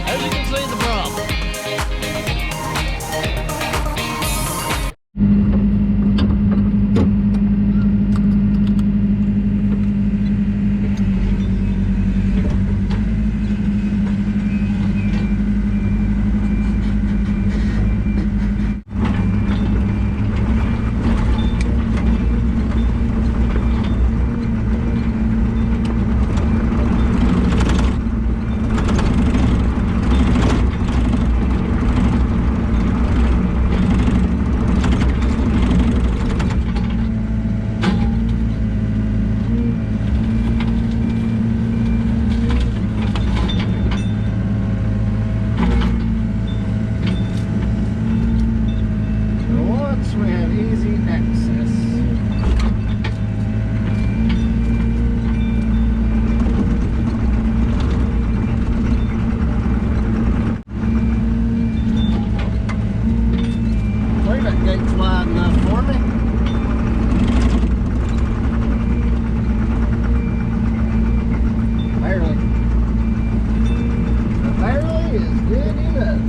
As you can see, the problem. We have easy access. I believe that gate's wide enough for me. Barely. But barely is good enough.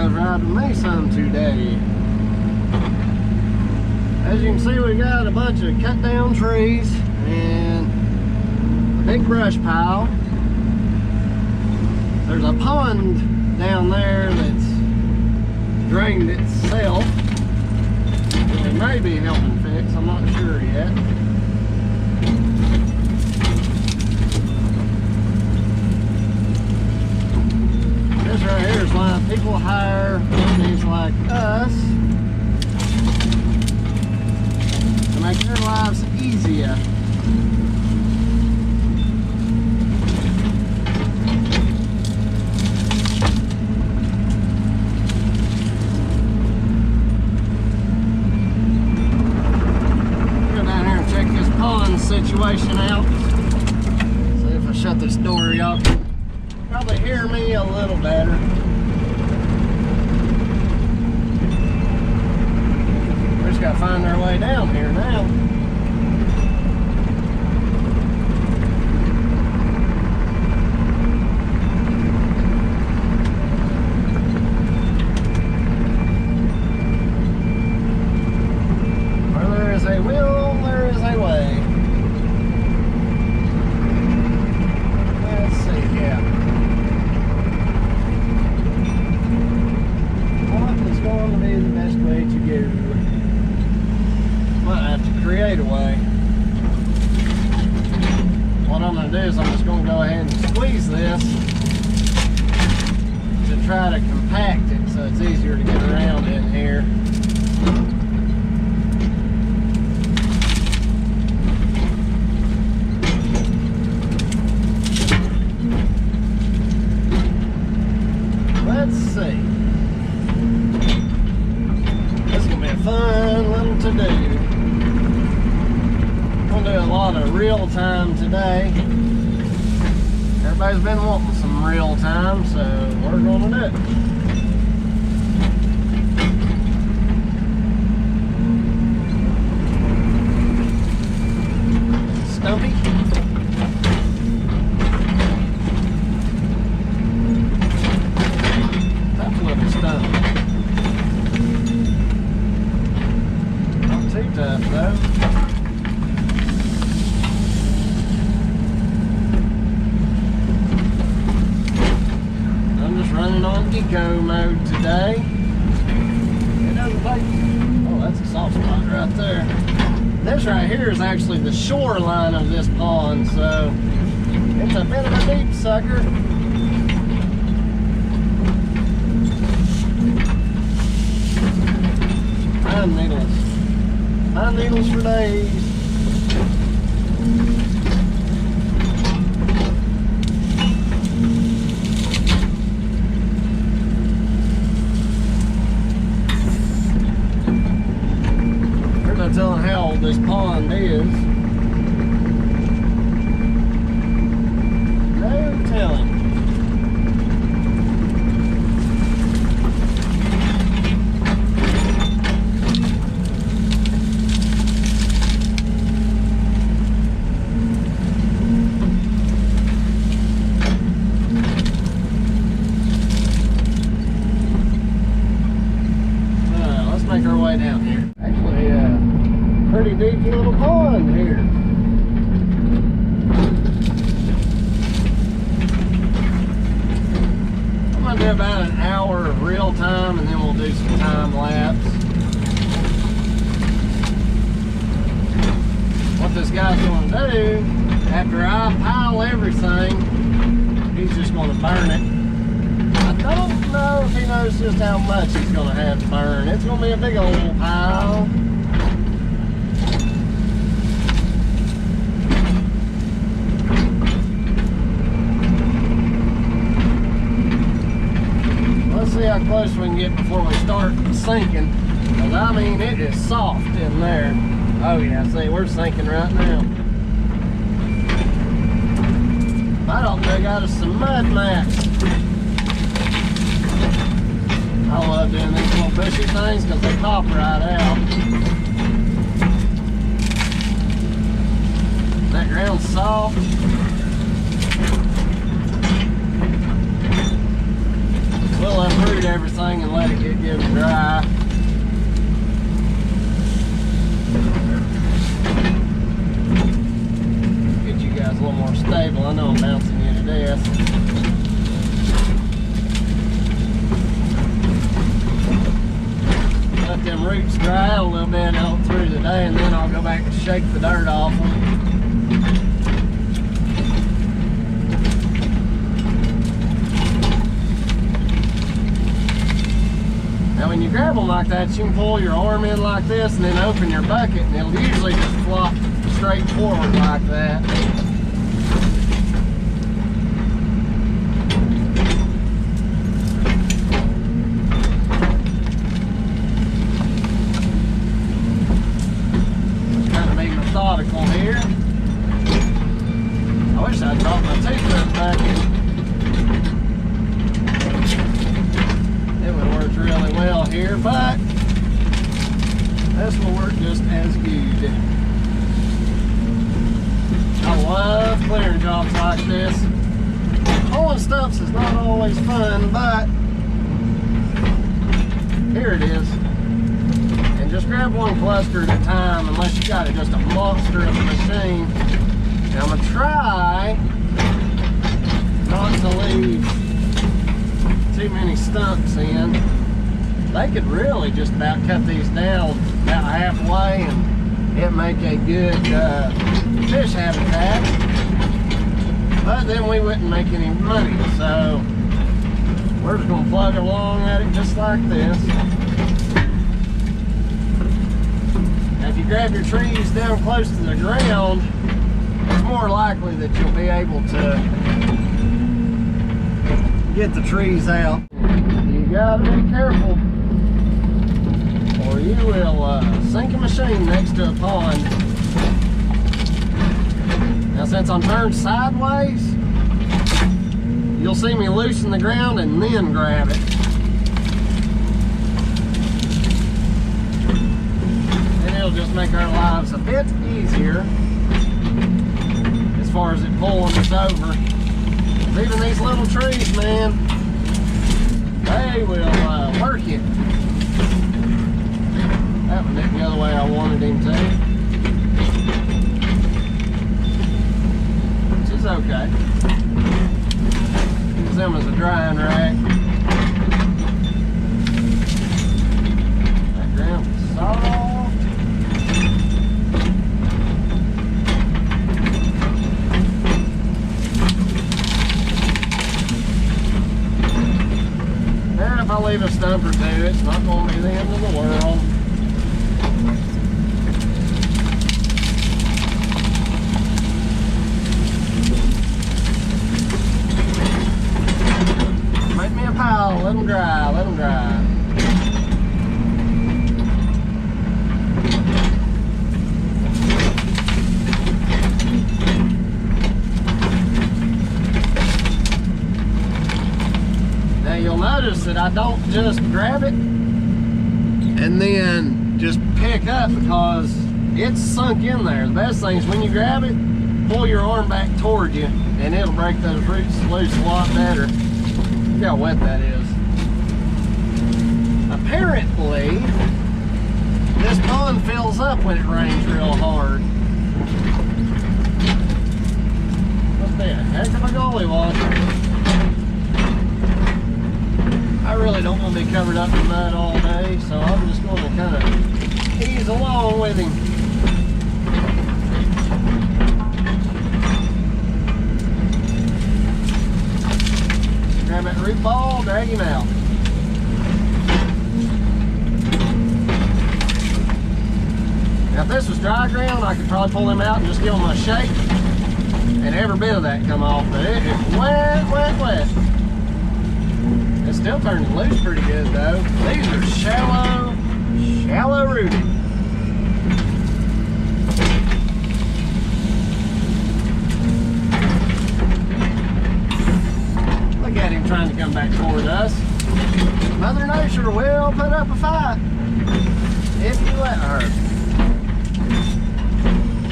Riding me some today. As you can see, we got a bunch of cut down trees and a big brush pile. There's a pond down there that's drained itself, which it may be helping fix. I'm not sure yet. This right here is why people hire companies like us to make their lives easier. Go down here and check this pond situation out. See if I shut this door, y'all can probably hear me a little better. We just gotta find our way down here now. Where there is a will, there is a way. Let's see, yeah. Going to be the best way to go. Might have to create a way. What I'm going to do is I'm just going to go ahead and squeeze this to try to compact it so it's easier to get around in here. Let's see. Fun little to do. I'm gonna do a lot of real time today. Everybody's been wanting some real time, so we're gonna do it. Stumpy. Tough little stump. Too tough though. I'm just running on eco mode today. It doesn't take. Oh, that's a soft spot right there. This right here is actually the shoreline of this pond, so it's a bit of a deep sucker. pine needles for days. There's no telling how old this pond is. No telling. Make our way down here. Actually, pretty deep little pond here. I'm gonna do about an hour of real time, and then we'll do some time lapse. What this guy's gonna do after I pile everything, he's just gonna burn it. I don't know if he knows just how much he's going to have to burn. It's going to be a big old pile. Let's see how close we can get before we start sinking. Because I mean, it is soft in there. Oh yeah, see, we're sinking right now. I don't think I got us some mud mats. I love doing these little bushy things because they pop right out. That ground's soft. We'll uproot everything and let it get good and dry. Get you guys a little more stable. I know I'm bouncing you to death. Let them roots dry out a little bit out through the day, and then I'll go back and shake the dirt off them. Now when you grab them like that, you can pull your arm in like this and then open your bucket, and it'll usually just flop straight forward like that. Methodical here. I wish I'd brought my toothbrush bucket. It would work really well here, but this will work just as good. I love clearing jobs like this. Pulling stumps is not always fun, but here it is. Just grab one cluster at a time, unless you got just a monster of a machine. And I'm gonna try not to leave too many stumps in. They could really just about cut these down about halfway and it'd make a good fish habitat. But then we wouldn't make any money, so we're just gonna plug along at it just like this. If you grab your trees down close to the ground, it's more likely that you'll be able to get the trees out. You gotta be careful, or you will sink a machine next to a pond. Now since I'm turned sideways, you'll see me loosen the ground and then grab it. Just make our lives a bit easier as far as it pulling us over. Even these little trees, man, they will work it. That one didn't go the way I wanted him to, which is okay. Use them as a drying rack. That ground is soft. If I leave a stump or two, it's not going to be the end of the world. I don't just grab it and then just pick up because it's sunk in there. The best thing is when you grab it, pull your arm back toward you and it'll break those roots loose a lot better. Look how wet that is. Apparently, this pond fills up when it rains real hard. Must be a heck of a gully washer. I really don't want to be covered up in mud all day, so I'm just going to kind of ease along with him. Grab that root ball, drag him out. Now if this was dry ground, I could probably pull him out and just give him a shake and every bit of that come off, but it is wet, wet, wet. It's still turning loose pretty good though. These are shallow rooted. Look at him trying to come back toward us. Mother Nature will put up a fight if you let her.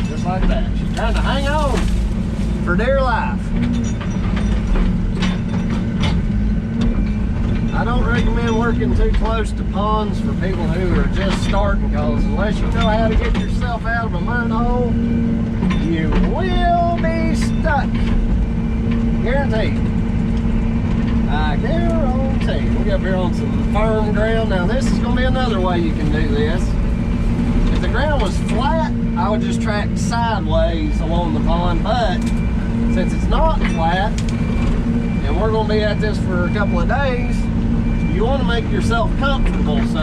Just like that. She's trying to hang on for dear life. I don't recommend working too close to ponds for people who are just starting, because unless you know how to get yourself out of a mud hole, you will be stuck. Guaranteed. I guarantee. We'll get up here on some firm ground. Now this is going to be another way you can do this. If the ground was flat, I would just track sideways along the pond, but since it's not flat, and we're going to be at this for a couple of days, you want to make yourself comfortable. So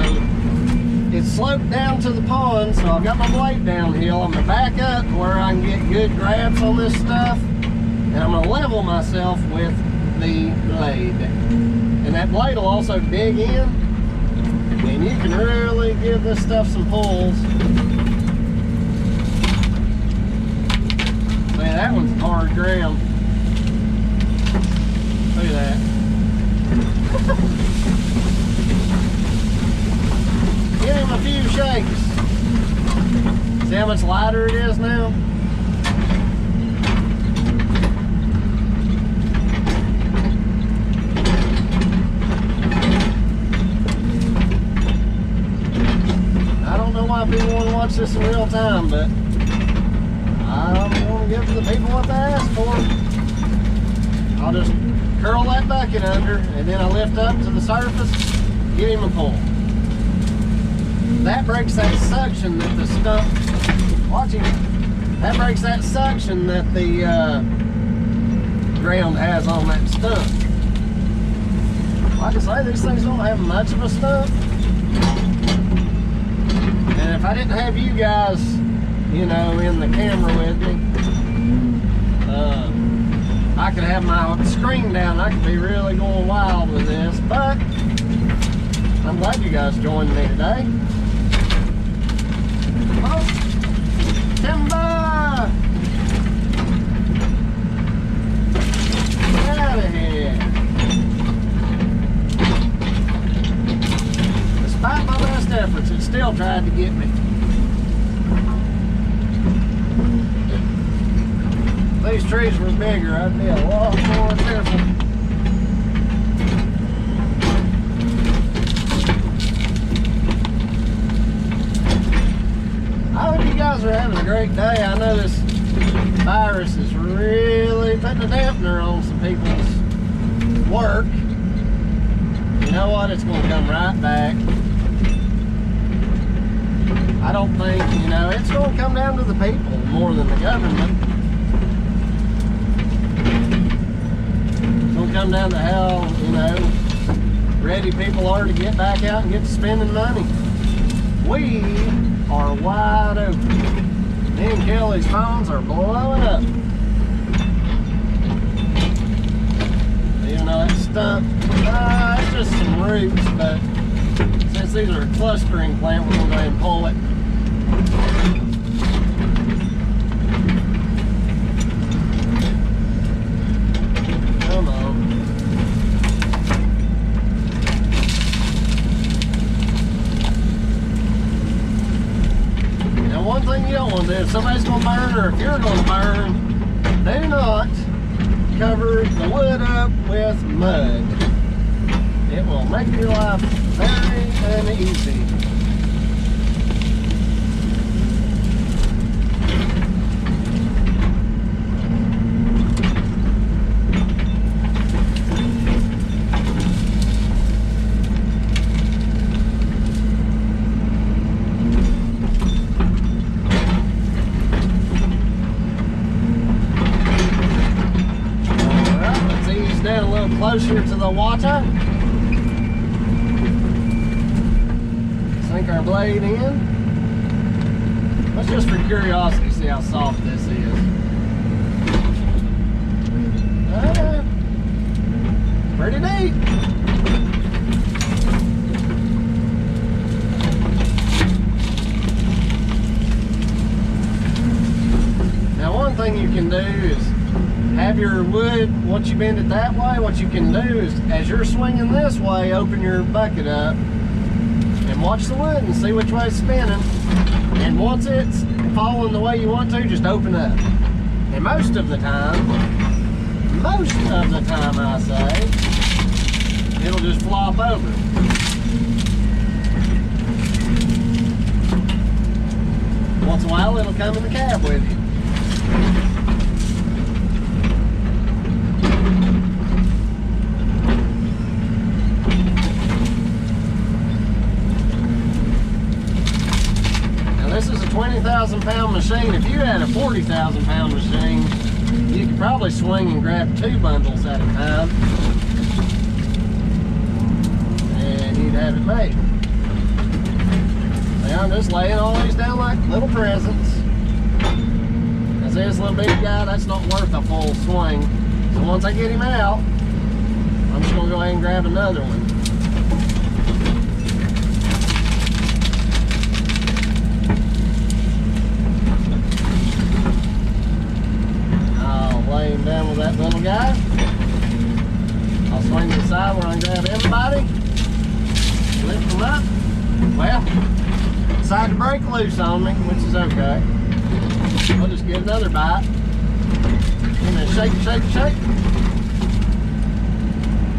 it's sloped down to the pond, so I've got my blade downhill. I'm going to back up to where I can get good grabs on this stuff, and I'm going to level myself with the blade. And that blade will also dig in, and you can really give this stuff some pulls. Man, that one's hard ground. Look at that. Give him a few shakes. See how much lighter it is now? I don't know why people want to watch this in real time, but I want to give the people what they ask for. I'll just curl that bucket under, and then I lift up to the surface, give him a pull. That breaks that suction that the stump, watch him, that breaks that suction that the ground has on that stump. Like I say, these things don't have much of a stump. And if I didn't have you guys, you know, in the camera with me, I could have my screen down. I could be really going wild with this, but I'm glad you guys joined me today. Oh, timber! Get out of here. Despite my best efforts, it still tried to get me. If these trees were bigger, I'd be a lot more careful. I hope you guys are having a great day. I know this virus is really putting a dampener on some people's work. You know what? It's going to come right back. I don't think, you know, it's going to come down to the people more than the government. It's going to come down to how, you know, ready people are to get back out and get to spending money. We are wide open. Me and Kelly's phones are blowing up. Even though it's stump, it's just some roots, but since these are a clustering plant, we're going to go ahead and pull it. Come on. one thing you don't want to do. If somebody's going to burn or if you're going to burn, do not cover the wood up with mud. It will make your life very uneasy. Down a little closer to the water. Sink our blade in. Let's just for curiosity see how soft this is. Pretty neat. Now one thing you can do is have your wood, once you bend it that way, what you can do is, as you're swinging this way, open your bucket up and watch the wood and see which way it's spinning. And once it's falling the way you want to, just open up. And most of the time I say, it'll just flop over. Once in a while, it'll come in the cab with you. This is a 20,000-pound machine. If you had a 40,000-pound machine, you could probably swing and grab 2 bundles at a time, and you'd have it made. See, I'm just laying all these down like little presents. As this little big guy, that's not worth a full swing. So once I get him out, I'm just gonna go ahead and grab another one. Lay him down with that little guy. I'll swing to the side where I can grab everybody. Lift them up. Well, decided to break loose on me, which is okay. We'll just get another bite. And then shake, shake, shake.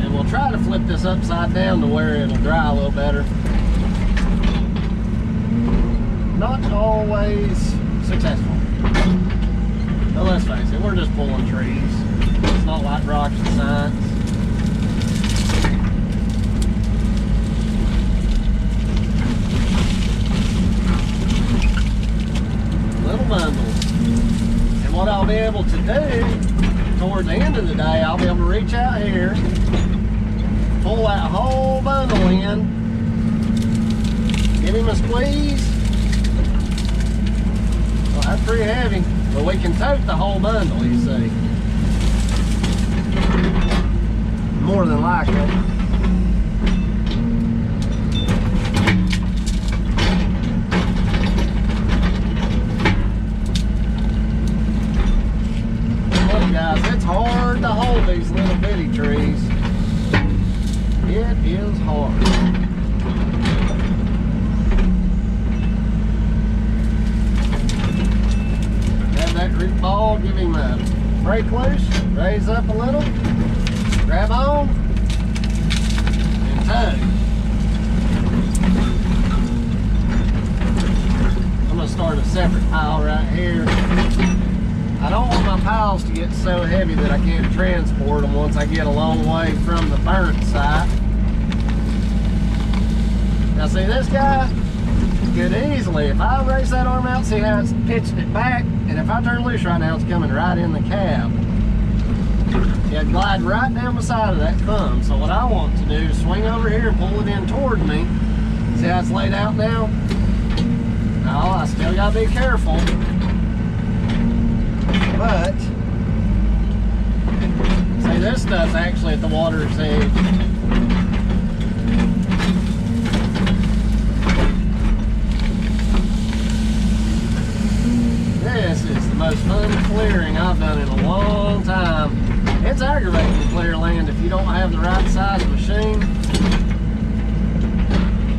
And we'll try to flip this upside down to where it'll dry a little better. Not always successful. But let's face it, we're just pulling trees. It's not like rocket science. Little bundles. And what I'll be able to do, toward the end of the day, I'll be able to reach out here, pull that whole bundle in, give him a squeeze. Well, that's pretty heavy. But we can tote the whole bundle, you see. More than likely. Look guys, it's hard to hold these little bitty trees. It is hard. That root ball, give him a break loose, raise up a little, grab on, and tug. I'm going to start a separate pile right here. I don't want my piles to get so heavy that I can't transport them once I get a long way from the burnt site. Now see, this guy could easily, if I raise that arm out, see how it's pitched it back, and if I turn loose right now, it's coming right in the cab. It'd glide right down the side of that thumb. So what I want to do is swing over here and pull it in toward me. See how it's laid out now? No, I still gotta be careful. But, see, this stuff's actually at the water's edge. This is the most fun clearing I've done in a long time. It's aggravating to clear land if you don't have the right size machine.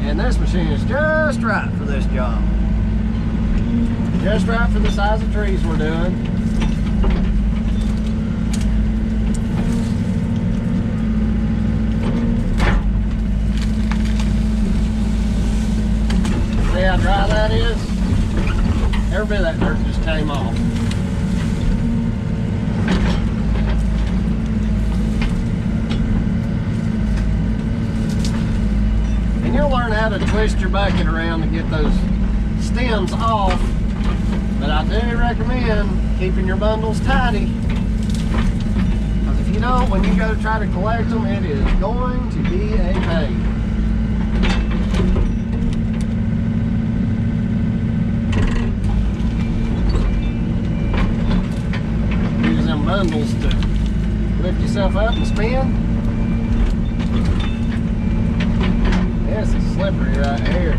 And this machine is just right for this job. Just right for the size of trees we're doing. See how dry that is? Every bit of that dirt just came off. And you'll learn how to twist your bucket around to get those stems off. But I do recommend keeping your bundles tidy. Because if you don't, when you go to try to collect them, it is going to be a pain. Use them bundles to lift yourself up and spin. This is slippery right here.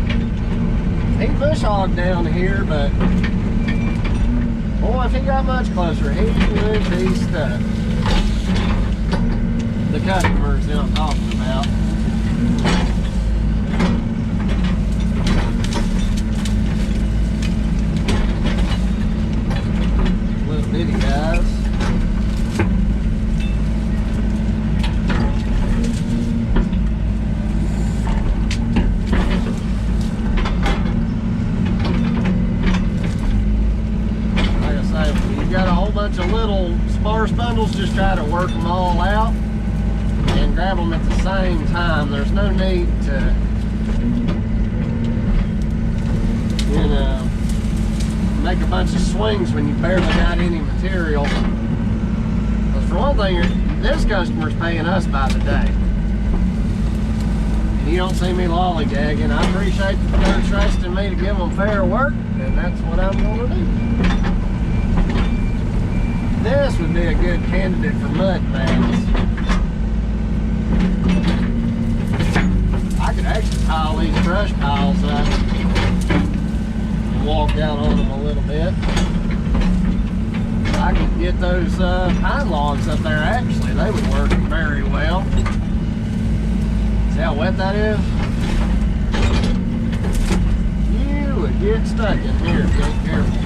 He bush hogged down here, but boy, if he got much closer, he would be stuck. The customers that I'm talking about. Little bitty guys. Bunch of little sparse bundles, just try to work them all out and grab them at the same time. There's no need to, you know, make a bunch of swings when you barely got any material. Because for one thing, this customer's paying us by the day. And you don't see me lollygagging. I appreciate that they're trusting me to give them fair work, and that's what I'm going to do. This would be a good candidate for mud bags. I could actually pile these brush piles up and walk down on them a little bit. I could get those pine logs up there actually. They would work very well. See how wet that is? You would get stuck in here if you ain't careful.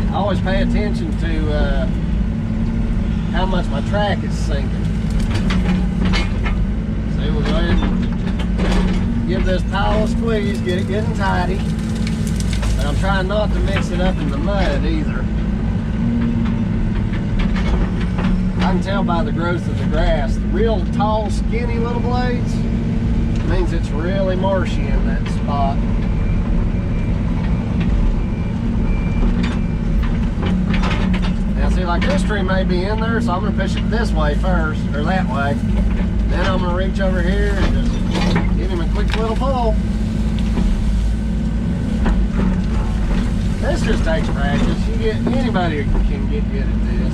I always pay attention to how much my track is sinking. So we'll go ahead and give this pile a squeeze, get it getting tidy. But I'm trying not to mix it up in the mud either. I can tell by the growth of the grass. The real tall, skinny little blades means it's really marshy in that spot. See, like this tree may be in there, so I'm going to push it this way first, or that way. Then I'm going to reach over here and just give him a quick little pull. This just takes practice. Anybody can get good at this.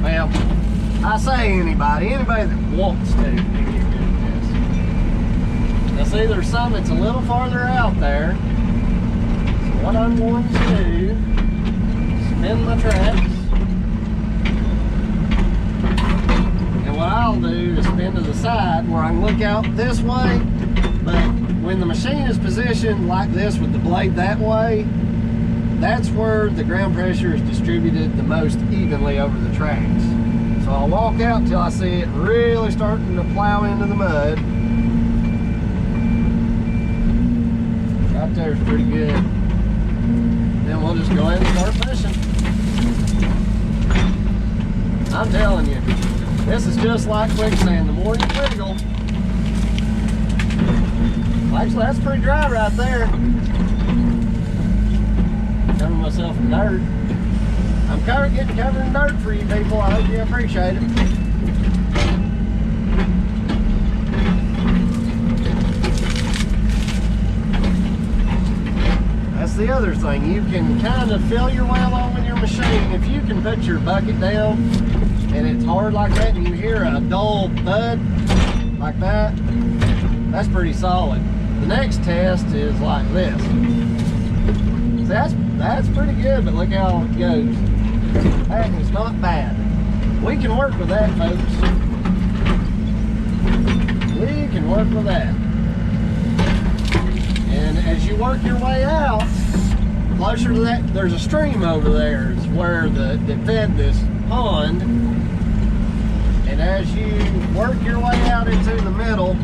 Well, I say anybody that wants to can get good at this. Now see, there's some that's a little farther out there. What I'm going to do, spin my tracks, and what I'll do is spin to the side where I can look out this way, but when the machine is positioned like this with the blade that way, that's where the ground pressure is distributed the most evenly over the tracks. So I'll walk out until I see it really starting to plow into the mud. Right there's pretty good. Then we'll just go ahead and start pushing. I'm telling you, this is just like quicksand. The more you wiggle, well, actually that's pretty dry right there. Covering myself in dirt. I'm getting covered in dirt for you people. I hope you appreciate it. That's the other thing. You can kind of feel your way along with your machine. If you can put your bucket down and it's hard like that and you hear a dull thud like that, that's pretty solid. The next test is like this. See, that's pretty good, but look how it goes. That is not bad. We can work with that, folks. We can work with that. as you work your way out, closer to that, there's a stream over there. It's where that fed this pond. And as you work your way out into the middle,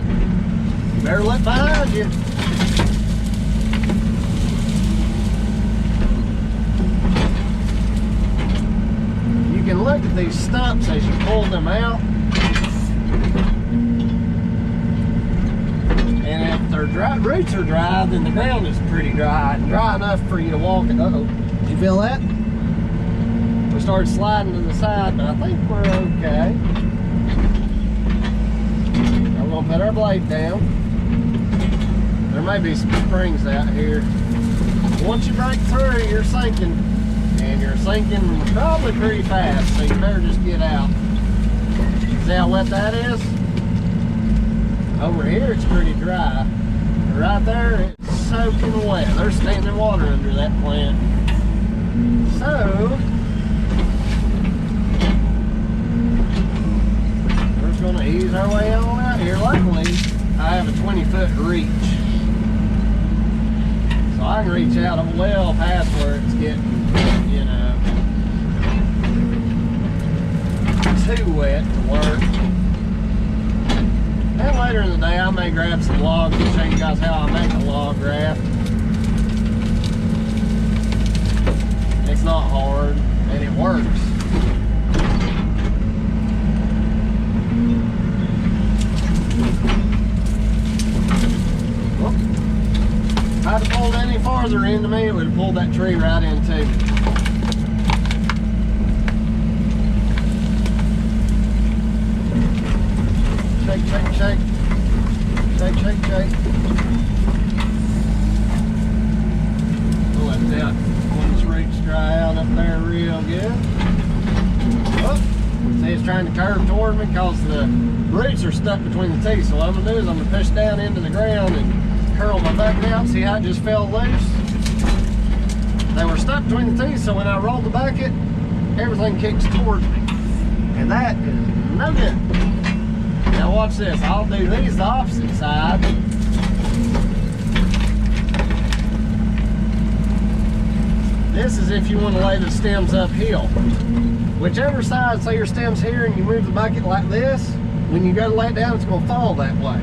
you better look behind you. You can look at these stumps as you pull them out. And if their roots are dry, then the ground is pretty dry. Dry enough for you to walk it. Uh-oh. Did you feel that? We started sliding to the side, but I think we're okay. I'm going to put our blade down. There may be some springs out here. Once you break through, you're sinking. And you're sinking probably pretty fast, so you better just get out. See how wet that is? Over here it's pretty dry. But right there it's soaking wet. There's standing water under that plant. So we're just gonna ease our way on out here. Luckily, I have a 20-foot reach. So I can reach out well past where it's getting, you know, too wet to work. And later in the day, I may grab some logs and show you guys how I make a log raft. It's not hard, and it works. Well, if I'd have pulled any farther into me, it would have pulled that tree right into me. Shake, shake, shake. Shake, shake, shake. We'll let that once roots dry out up there real good. Oh, see, it's trying to curve toward me because the roots are stuck between the teeth. So what I'm going to do is I'm going to push down into the ground and curl my bucket out. See how it just fell loose? They were stuck between the teeth, so when I roll the bucket, everything kicks towards me. And that is no good. Now watch this, I'll do these the opposite side. This is if you want to lay the stems uphill. Whichever side, say your stem's here and you move the bucket like this, when you go to lay it down, it's going to fall that way.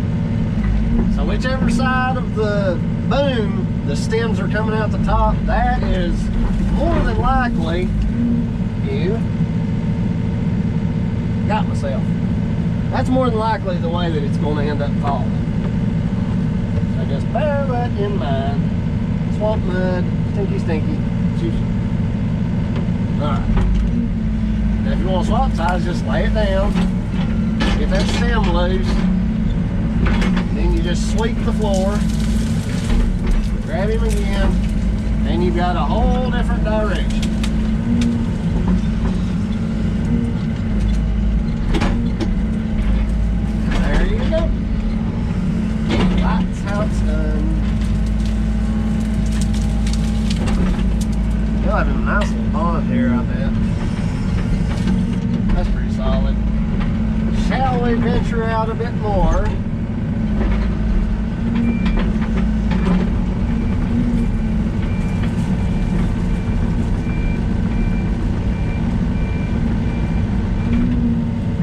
So whichever side of the boom the stems are coming out the top, that is more than likely, that's more than likely the way that it's going to end up falling. So just bear that in mind. Swamp mud, stinky, stinky. Alright. Now if you want to swap sides, just lay it down. Get that stem loose. Then you just sweep the floor. Grab him again. And you've got a whole different direction. That's how it's done. You'll have a nice little pond here, I bet. That's pretty solid. Shall we venture out a bit more?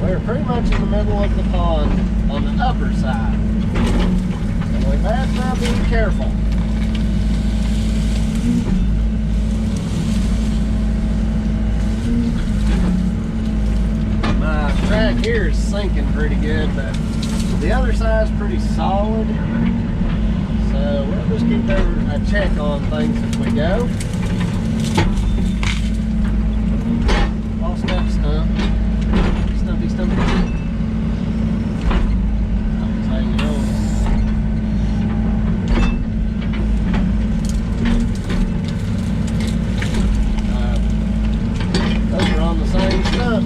We're pretty much in the middle of the pond on the upper side. So we better now be careful. My track here is sinking pretty good, but the other side's pretty solid. So we'll just keep a check on things as we go. Lost that stump. Stumpy, stumpy. I'll tell you those. Those are on the same stump.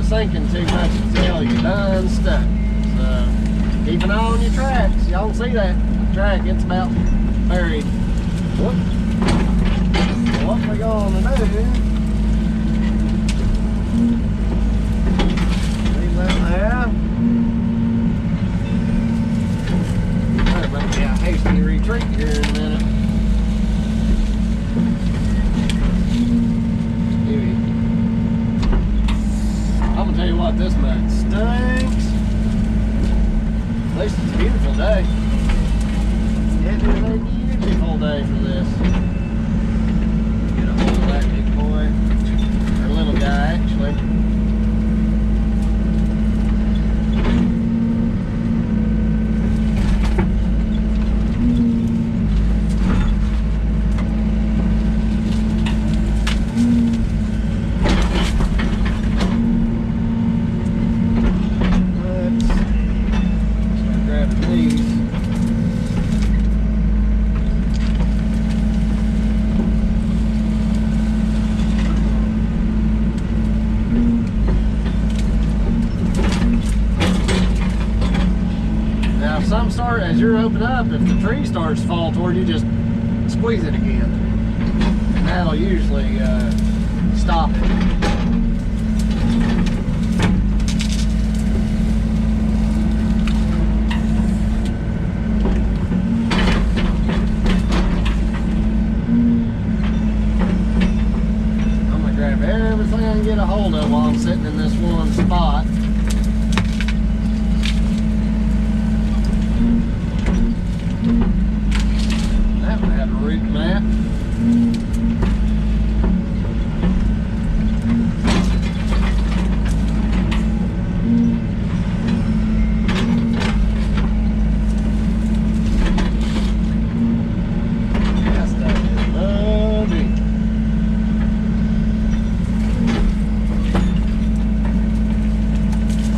sinking too much until you're done stuck. So keep an eye on your tracks. Y'all can see that track, it's about buried. Whoop. So what we're gonna do, leave that there. There might be a hasty retreat here in a minute. I'm gonna tell you what, this mud stinks. At least it's a beautiful day. It is a beautiful day for this. Get a hold of that big boy. Or little guy, actually. As you're opening up, if the tree starts to fall toward you, just squeeze it again. And that'll usually stop it. I'm going to grab everything I can get a hold of while I'm sitting in this one spot. That one had a root map. That stuff is lovely.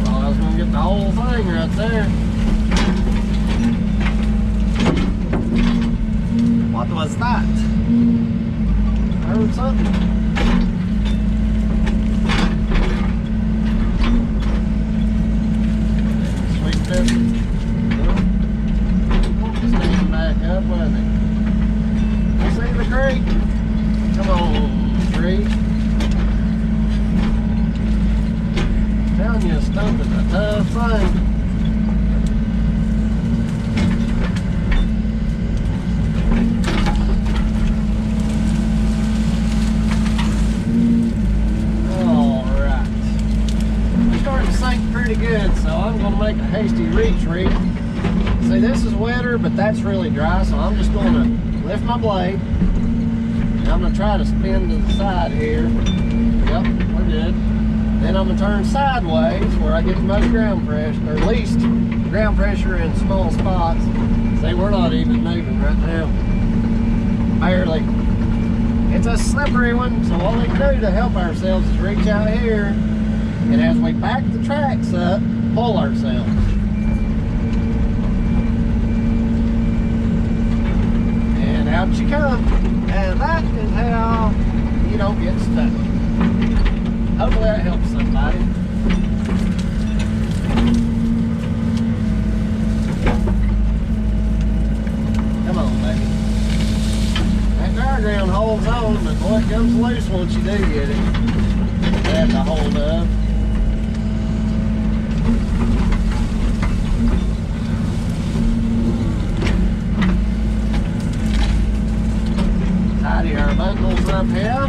Well, I was going to get the whole thing right there. What was that? I heard something. Sweet pepper. Stand back up, wasn't it? I see the creek. Come on, tree. I'm telling you, a stump is a tough thing. Pretty good, so I'm going to make a hasty retreat. See, this is wetter, but that's really dry, so I'm just going to lift my blade, and I'm going to try to spin to the side here. Yep, we're good. Then I'm going to turn sideways where I get the most ground pressure, or at least ground pressure in small spots. See, we're not even moving right now. Barely. It's a slippery one, so all we can do to help ourselves is reach out here. And as we back the tracks up, pull ourselves. And out you come. And that is how you don't get stuck. Hopefully that helps somebody. Come on, baby. That diagram holds on, but boy, it comes loose once you do get it. You have to hold up. Tidy our bundles up here.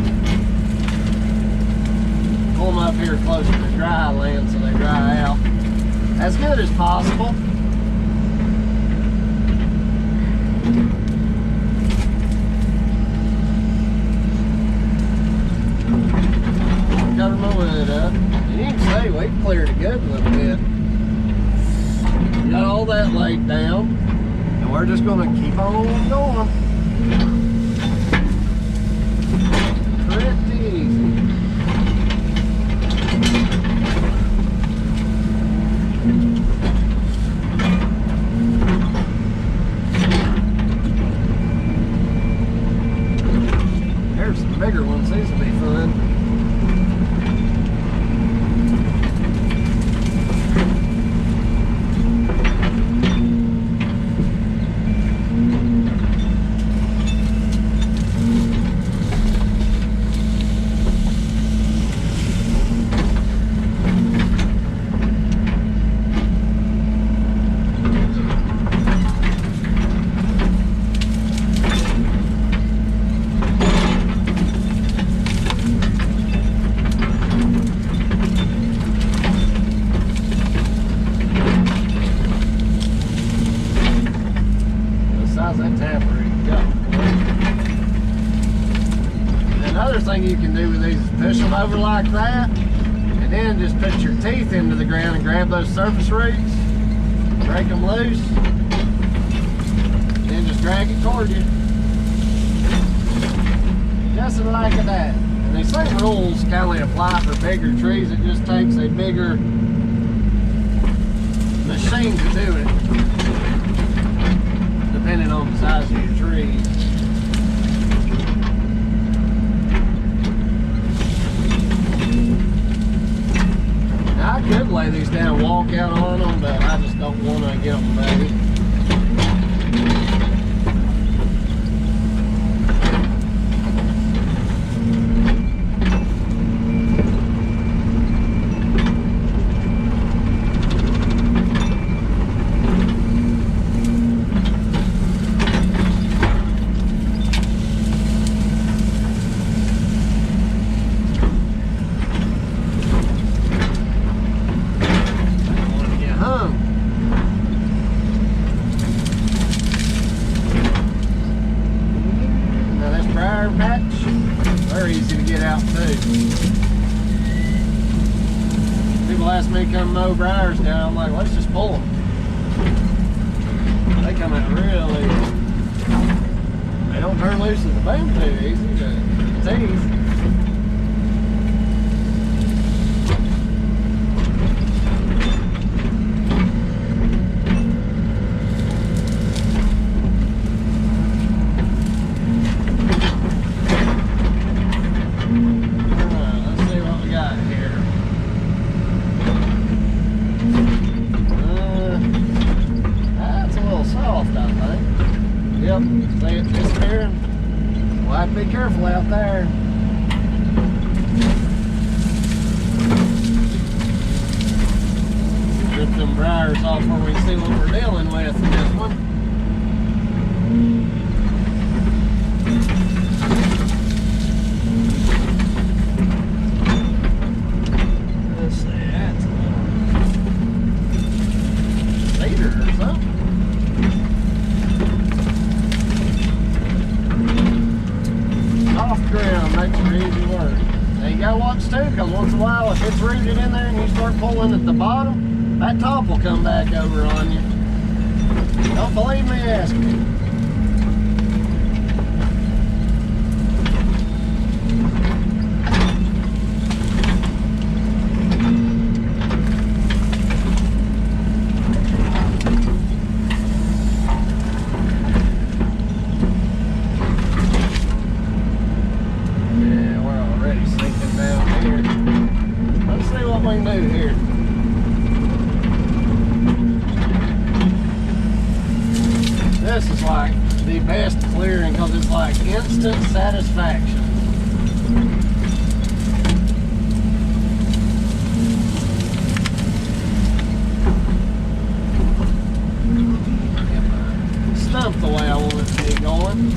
Pull them up here closer to dry land so they dry out as good as possible. Cover my wood up. And you can see we've cleared a good little bit. Got all that laid down. And we're just going to keep on going. Pretty easy. There's some bigger ones. These will be fun. thing you can do with these is push them over like that, and then just put your teeth into the ground and grab those surface roots, break them loose, then just drag it toward you. Just like that. And these same rules kind of apply for bigger trees. It just takes a bigger machine to do it, depending on the size of your trees. Now, I could lay these down and walk out on them, but I just don't want to get them muddy. People ask me to come mow briars down. I'm like, let's just pull them. They come out really. They don't turn loose in the boom too easy. The teeth. See it disappearing? We'll have to be careful out there. Rip them briars off where we see what we're dealing with in this one. Let's see, that's a cedar or something. Soft ground makes for easy work. Now you gotta watch too, because once in a while if it's rooted in there and you start pulling at the bottom, that top will come back over on you. Don't believe me, ask me. We can do here. This is like the best clearing because it's like instant satisfaction. Get my stump the way I want it to be going.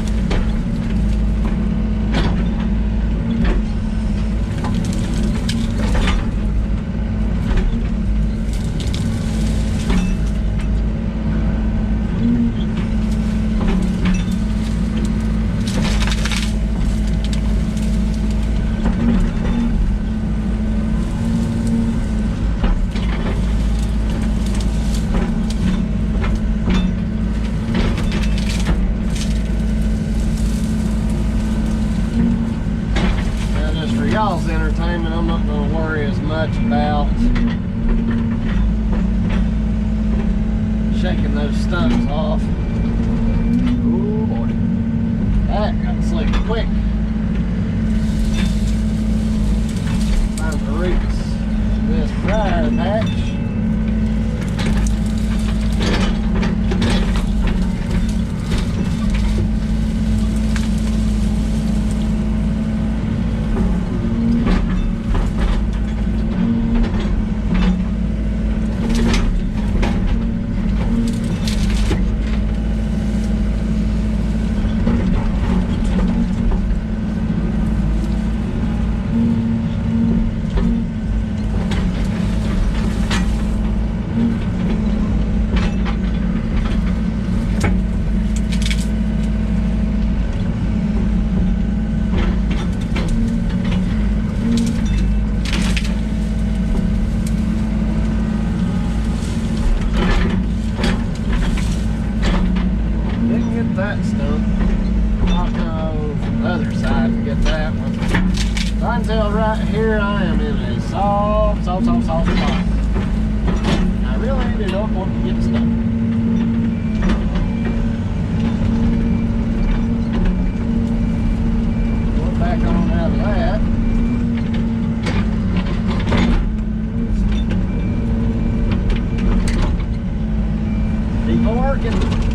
Y'all's entertainment, I'm not going to worry as much about shaking those stumps off. Oh boy, that got slick quick. Time to roots this briar patch. that stump. I'll go from the other side and get that one. So I can tell right here I am in a soft spot. I really do not want to get stuck. Going back on out of that. Keep working.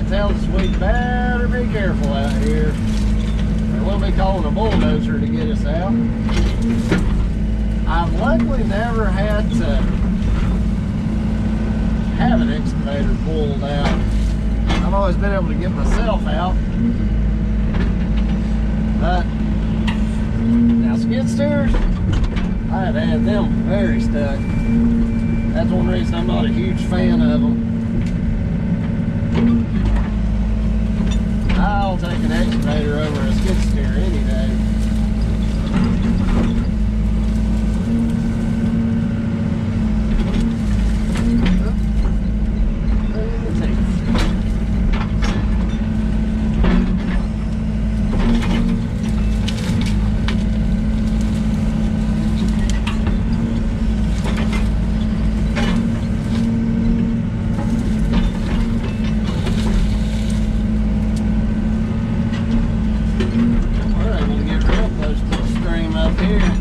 tells us we better be careful out here, or we'll be calling a bulldozer to get us out. I've luckily never had to have an excavator pulled out. I've always been able to get myself out. But now skid steers, I've had them very stuck. That's one reason I'm not a huge fan of them. I'll take an excavator over a skid steer any day. Here.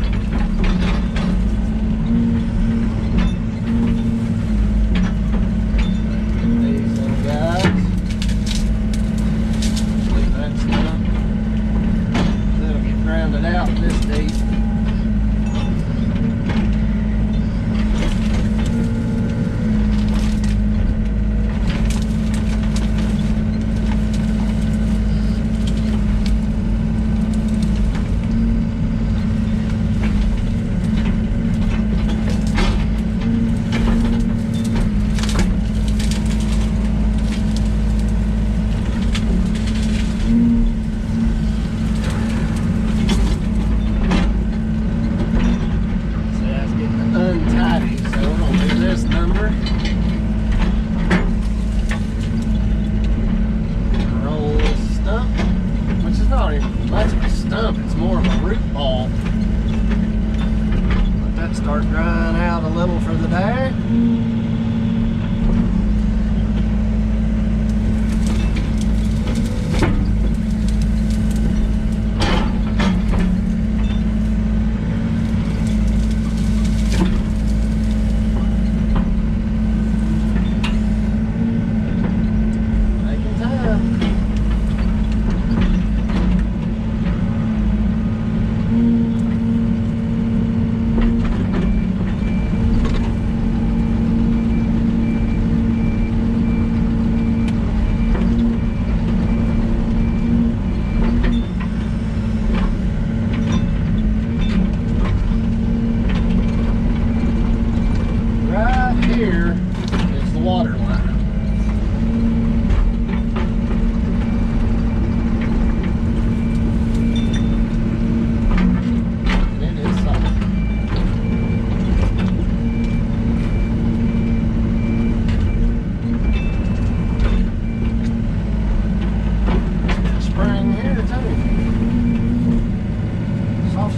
water line.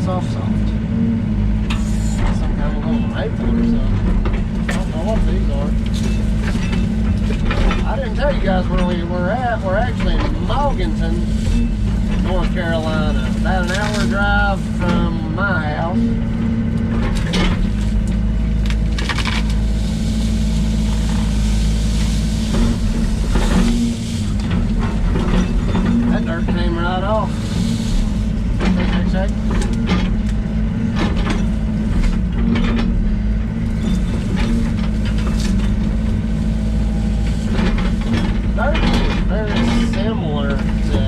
Soft. Some kind of little maple or something. I don't know what these are. I didn't tell you guys where we were at. We're actually in Morganton, North Carolina. About an hour drive from my house. That dirt came right off. Check. Very similar to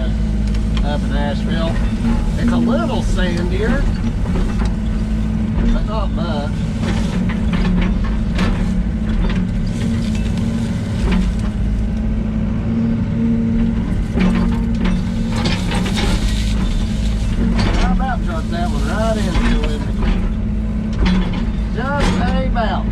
up in Asheville. It's a little sandier, but not much. How about truck that one right into it? Just about.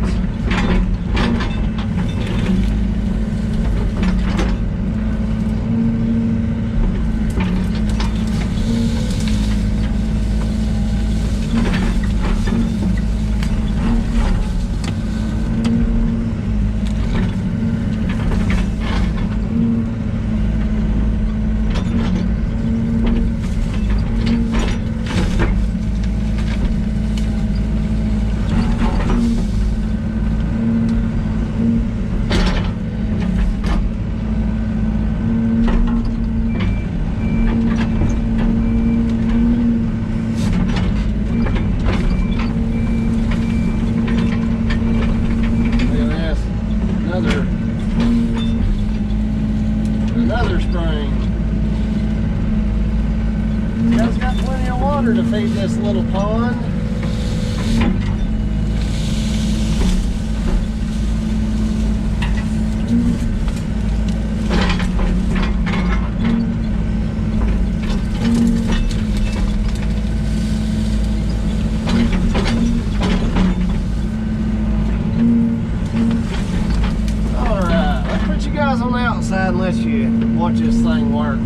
Another spring. You guys got plenty of water to feed this little pond. On the outside and let you watch this thing work.